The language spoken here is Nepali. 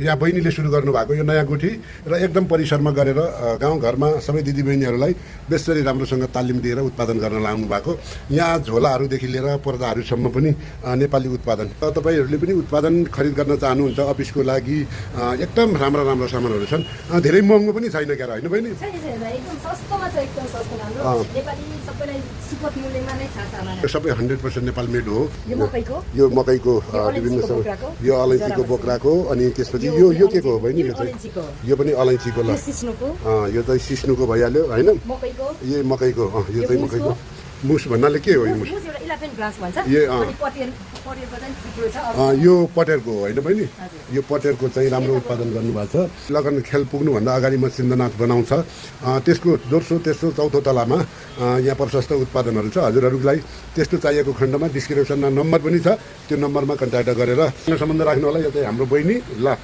यहाँ बहिनीले सुरु गर्नुभएको यो नयाँ गुठी र एकदम परिसरमा गरेर गाउँघरमा सबै दिदीबहिनीहरूलाई बेसरी राम्रोसँग तालिम दिएर उत्पादन गर्न लाउनु भएको। यहाँ झोलाहरूदेखि लिएर पर्दाहरूसम्म पनि नेपाली उत्पादन। तपाईँहरूले पनि उत्पादन खरिद गर्न चाहनुहुन्छ अफिसको लागि एकदम राम्रा राम्रा सामानहरू छन्। धेरै महँगो पनि छैन क्या होइन बहिनी? सबै 100% नेपाल मेड हो। यो मकैको विभिन्न यो अलैँचीको बोक्राको अनि त्यसपछि यो के को हो बहिनी? यो पनि अलैँचीको ल यो चाहिँ सिस्नुको भइहाल्यो होइन? यो मकैको यो चाहिँ मकैको मुस भन्नाले के हो यो मुस? यो पटेरको हो होइन बहिनी? यो पटेरको चाहिँ राम्रो उत्पादन गर्नुभएको छ। लगन खेल पुग्नुभन्दा अगाडि म सिन्धनाथ बनाउँछ त्यसको दोस्रो तेस्रो चौथो तलामा यहाँ प्रशस्त उत्पादनहरू छ। हजुरहरूलाई त्यस्तो चाहिएको खण्डमा डिस्क्रिप्सनमा नम्बर पनि छ, त्यो नम्बरमा कन्ट्याक्ट गरेर सम्बन्ध राख्नु होला। यो चाहिँ हाम्रो बहिनी ल।